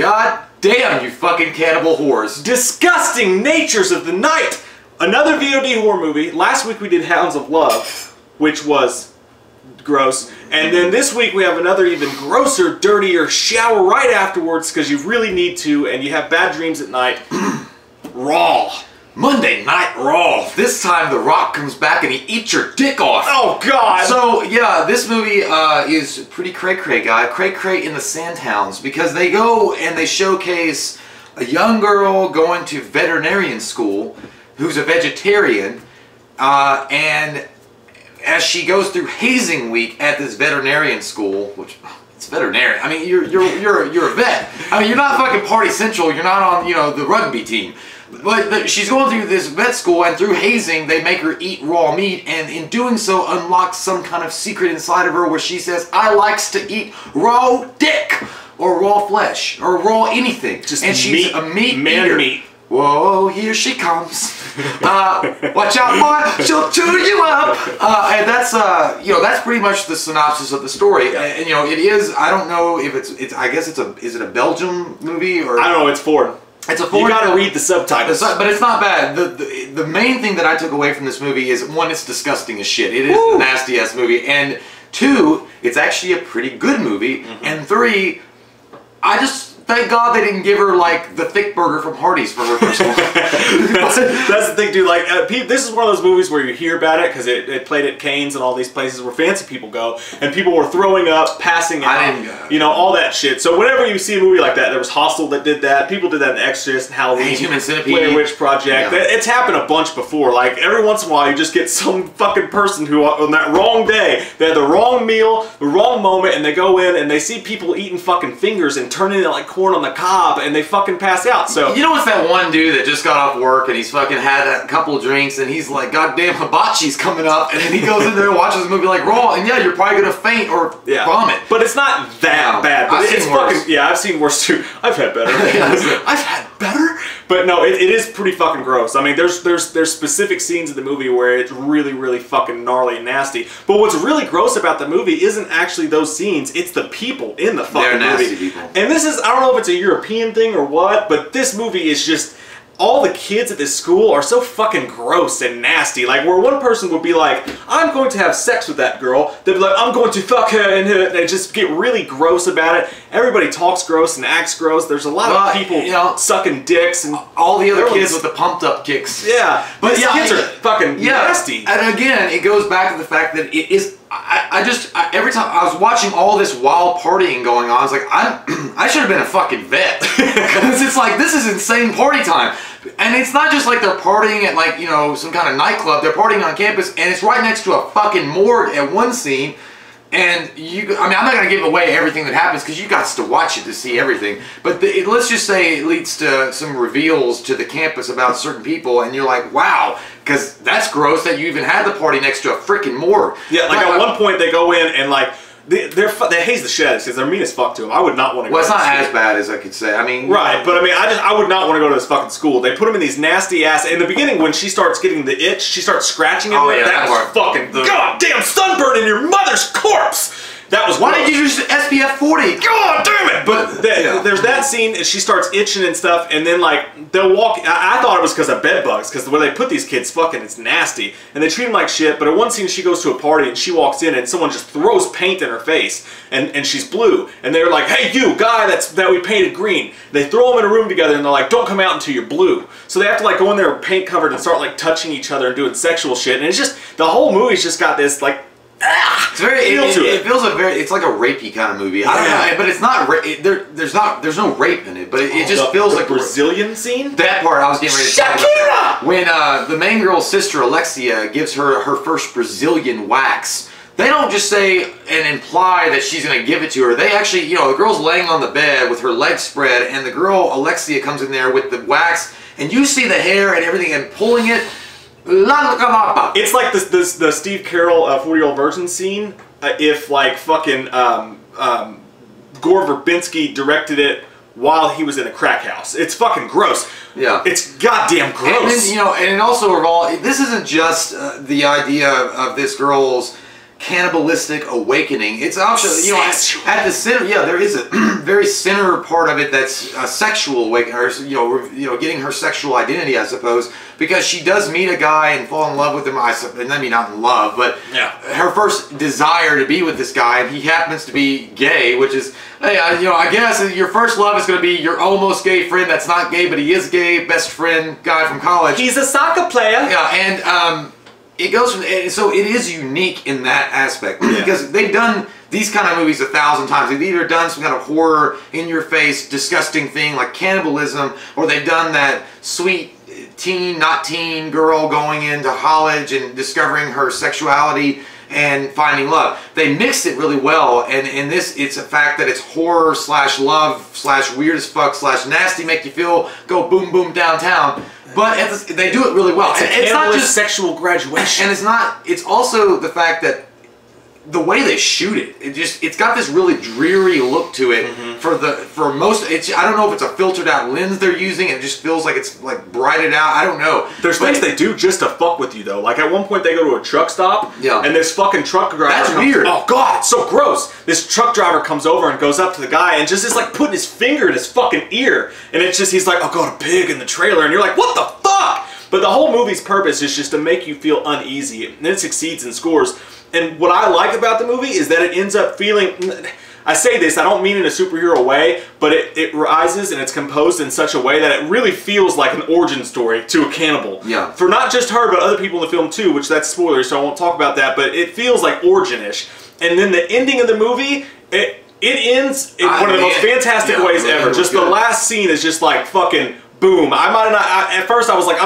God damn, you fucking cannibal whores. Disgusting natures of the night. Another VOD horror movie. Last week we did Hounds of Love, which was gross. And then this week we have another even grosser, dirtier shower right afterwards because you really need to and you have bad dreams at night. Raw. Monday Night Raw. This time The Rock comes back and he eats your dick off. Oh, God. So, yeah, this movie is pretty cray-cray, guy. Cray-cray in the Sandhounds, because they go and they showcase a young girl going to veterinarian school who's a vegetarian, and as she goes through hazing week at this veterinarian school, which... It's veterinarian. I mean, you're a vet. I mean, you're not fucking Party Central. You're not on, you know, the rugby team. But she's going through this vet school, and through hazing, they make her eat raw meat, and in doing so, unlocks some kind of secret inside of her where she says, "I likes to eat raw dick, or raw flesh, or raw anything." Just and she's meat, a meat man eater. Meat. Whoa, here she comes. Watch out, boy, she'll chew you up. And that's, you know, that's pretty much the synopsis of the story. And you know, it is, I don't know if it's I guess is it a Belgium movie or? I don't know, it's foreign. It's a foreign. You gotta read the subtitles. But it's not bad. The main thing that I took away from this movie is, one, it's disgusting as shit. It is a nasty-ass movie. And two, it's actually a pretty good movie. And three, I just... Thank God they didn't give her, like, the thick burger from Hardee's for her first one. That's the thing, dude. Like, this is one of those movies where you hear about it because it played at Cane's and all these places where fancy people go, and people were throwing up, passing out, you know, all that shit. So whenever you see a movie like that, there was Hostel that did that. People did that in Exorcist and Halloween, Human Centipede, Blair Witch Project. Yeah. It's happened a bunch before. Like, every once in a while, you just get some fucking person who, on that wrong day, they had the wrong meal, the wrong moment, and they go in and they see people eating fucking fingers and turning it like corn on the cob, and they fucking pass out. So you know, it's that one dude that just got off work and he's fucking had a couple of drinks and he's like, "Goddamn, hibachi's coming up," and then he goes in there and watches the movie like Raw, and yeah, you're probably gonna faint or vomit. But it's not that bad. But it's fucking, yeah, I've seen worse too. I've had better. I've had better. But no, it is pretty fucking gross. I mean, there's specific scenes in the movie where it's really, really fucking gnarly and nasty. But what's really gross about the movie isn't actually those scenes, it's the people in the fucking movie. Nasty people. And this is, I don't know if it's a European thing or what, but this movie is just, all the kids at this school are so fucking gross and nasty. Like, where one person would be like, "I'm going to have sex with that girl," they'd be like, "I'm going to fuck her," and they just get really gross about it. Everybody talks gross and acts gross. There's a lot of people, you know, sucking dicks and all the other kids with the pumped up kicks. Yeah, but these kids are fucking nasty. And again, it goes back to the fact that it is. Every time I was watching all this wild partying going on, I was like, I should have been a fucking vet, because it's like, this is insane party time. And it's not just like they're partying at, like, you know, some kind of nightclub. They're partying on campus, and it's right next to a fucking morgue at one scene. And you, I mean, I'm not going to give away everything that happens because you got to watch it to see everything. But let's just say it leads to some reveals to the campus about certain people, and you're like, wow, because that's gross that you even had the party next to a freaking morgue. Yeah, like at one point they go in and like, they haze the shit out of because they're mean as fuck to him. I would not want to go. Well, it's not as bad as I could say. I mean, right? But I mean, I would not want to go to this fucking school. They put him in these nasty ass. In the beginning, when she starts getting the itch, she starts scratching him. Oh yeah, that was fucking goddamn sunburn in your mother's corpse. That was why did you use SPF 40? God damn it! But there's that scene, and she starts itching and stuff, and then like they'll walk. I thought it was because of bed bugs, because the way they put these kids, fucking, it's nasty, and they treat them like shit. But in one scene, she goes to a party and she walks in, and someone just throws paint in her face, and she's blue, and they're like, "Hey, you guy that we painted green." They throw them in a room together, and they're like, "Don't come out until you're blue." So they have to like go in there paint covered and start like touching each other and doing sexual shit, and it's just the whole movie's just got this like. It's very. It feels it's like a rapey kind of movie. I don't know, but it's not. There's no rape in it, but it just feels like Brazilian scene. That part I was getting ready to talk about. When the main girl's sister Alexia gives her first Brazilian wax. They don't just say and imply that she's gonna give it to her. They actually, you know, the girl's laying on the bed with her legs spread, and the girl Alexia comes in there with the wax, and you see the hair and everything, and pulling it. It's like the Steve Carell 40-Year-Old Virgin scene. If like fucking Gore Verbinski directed it while he was in a crack house. It's fucking gross. Yeah, it's goddamn gross. And then, you know, and it also revolves. This isn't just the idea of this girl's, cannibalistic awakening. It's also, you know, at the center, yeah, there is a very center part of it that's a sexual awakening, or, you know, getting her sexual identity, I suppose, because she does meet a guy and fall in love with him, and I mean, not in love, but her first desire to be with this guy, and he happens to be gay, which is, hey, you know, I guess your first love is going to be your almost gay friend that's not gay, but he is gay, best friend guy from college. He's a soccer player. Yeah, and, it goes from, so it is unique in that aspect because they've done these kind of movies 1,000 times. They've either done some kind of horror, in-your-face, disgusting thing like cannibalism, or they've done that sweet teen, not teen girl going into college and discovering her sexuality and finding love. They mixed it really well, and in this, it's a fact that it's horror slash love slash weird as fuck slash nasty, make you feel go boom boom downtown. But they do it really well. It's not just sexual graduation. And it's not, it's also the fact that the way they shoot it, it's got this really dreary look to it for most, I don't know if it's a filtered out lens they're using, it just feels like it's like brighted out, I don't know. There's things they do just to fuck with you though. Like at one point they go to a truck stop, and this fucking truck driver That's weird. Oh god, it's so gross. This truck driver comes over and goes up to the guy and just is like putting his finger in his fucking ear, and it's just, he's like, oh god, a pig in the trailer, and you're like, what the fuck? But the whole movie's purpose is just to make you feel uneasy, and it succeeds and scores. And what I like about the movie is that it ends up feeling, I say this, I don't mean in a superhero way, but it rises and it's composed in such a way that it really feels like an origin story to a cannibal. Yeah. For not just her, but other people in the film too, which that's spoilers, so I won't talk about that, but it feels like origin-ish. And then the ending of the movie, it ends in one of the most fantastic ways ever. Just the last scene is just like fucking boom. I might not, at first I was like,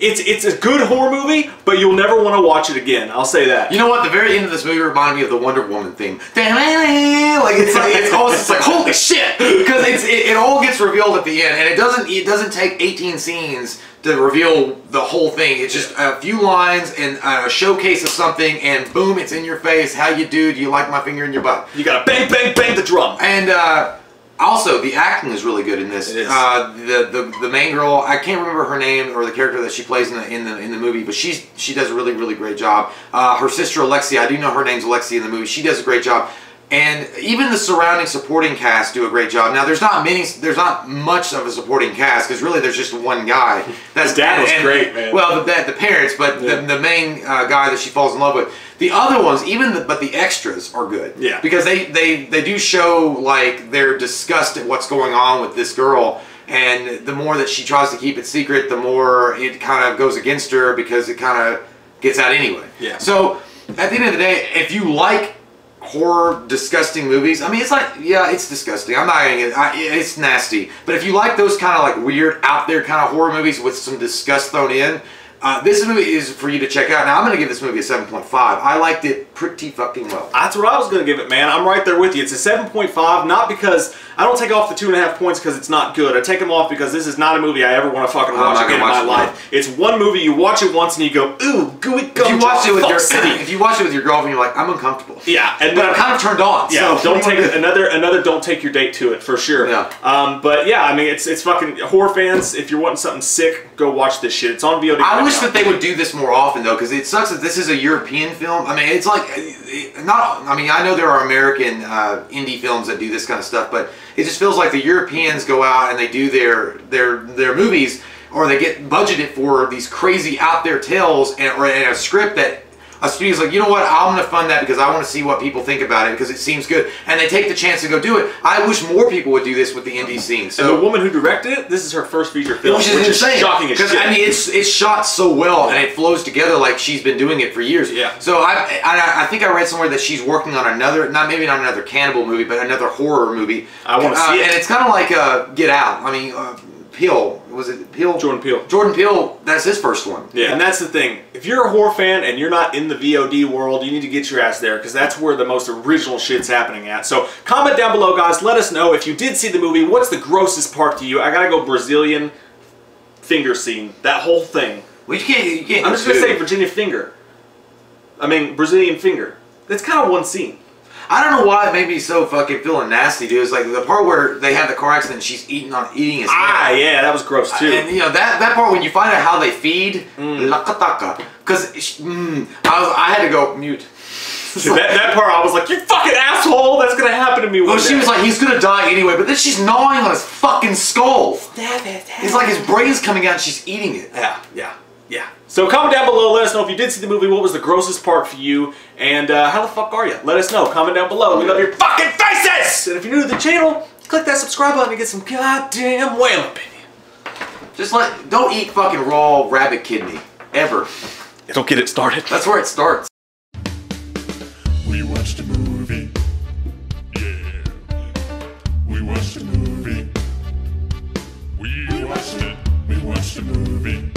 it's a good horror movie, but you'll never want to watch it again. I'll say that. You know what? The very end of this movie reminded me of the Wonder Woman theme. Like it's almost just like holy shit, because it all gets revealed at the end, and it doesn't take 18 scenes to reveal the whole thing. It's just a few lines and a showcase of something, and boom, it's in your face. How you do? Do you like my finger in your butt? You gotta bang, bang, bang the drum. And also, the acting is really good in this. It is. The main girl, I can't remember her name or the character that she plays in the movie, but she does a really, really great job. Her sister Alexia, I do know her name's Alexia in the movie. She does a great job. And even the surrounding supporting cast do a great job. Now, there's not much of a supporting cast, because really there's just one guy. His dad was great, man. Well, the parents, but the main guy that she falls in love with. The other ones, but the extras are good. Yeah. Because they do show like their disgust at what's going on with this girl, and the more that she tries to keep it secret, the more it kind of goes against her, because it kind of gets out anyway. Yeah. So at the end of the day, if you like horror, disgusting movies, I mean, it's like, yeah, it's disgusting. I'm not gonna it's nasty. But if you like those kind of like weird, out there kind of horror movies with some disgust thrown in, this movie is for you to check out. Now, I'm going to give this movie a 7.5. I liked it pretty fucking well. That's what I was going to give it, man. I'm right there with you. It's a 7.5, not because I don't take off the 2.5 points because it's not good. I take them off because this is not a movie I ever want to fucking watch again in my life. It's one movie, you watch it once and you go, ooh, gooey gum. If you watch it with your girlfriend, you're like, I'm uncomfortable. Yeah, but I'm kind of turned on. Yeah, so don't take another. Don't take your date to it for sure. Yeah. But yeah, I mean, it's fucking horror fans. If you're wanting something sick, go watch this shit. It's on VOD. I wish that they would do this more often though, because it sucks that this is a European film. I mean, it's like I know there are American indie films that do this kind of stuff, but it just feels like the Europeans go out and they do their movies, or they get budgeted for these crazy out there tales or a script that a studio's like, you know what, I'm going to fund that because I want to see what people think about it because it seems good. And they take the chance to go do it. I wish more people would do this with the indie scene. So, and the woman who directed it, this is her first feature film, which is insane. Shocking as shit. Because, I mean, it's shot so well and it flows together like she's been doing it for years. Yeah. So I think I read somewhere that she's working on maybe not another cannibal movie, but another horror movie. I want to see it. And it's kind of like Get Out. I mean, Peele. Was it Peele? Jordan Peele. Jordan Peele, that's his first one. Yeah, and that's the thing. If you're a horror fan and you're not in the VOD world, you need to get your ass there because that's where the most original shit's happening at. So comment down below, guys. Let us know if you did see the movie. What's the grossest part to you? I gotta go Brazilian finger scene. That whole thing. Well, you can't. I'm just gonna say Virginia finger. I mean, Brazilian finger. That's kind of one scene. I don't know why it made me so fucking feeling nasty, dude. It's like the part where they have the car accident and she's eating his hand. Yeah, that was gross too. And you know, that part when you find out how they feed, lakataka. Because I had to go mute. that part, I was like, you fucking asshole! That's gonna happen to me one day. She was like, he's gonna die anyway, but then she's gnawing on his fucking skull. It's like his brain's coming out and she's eating it. Yeah. So comment down below, let us know if you did see the movie, what was the grossest part for you, and how the fuck are you? Let us know. Comment down below. We love your fucking faces! And if you're new to the channel, click that subscribe button to get some goddamn whale opinion. Just don't eat fucking raw rabbit kidney. Ever. Don't get it started. That's where it starts. We watched a movie. Yeah. We watched a movie. We watched it. We watched a movie.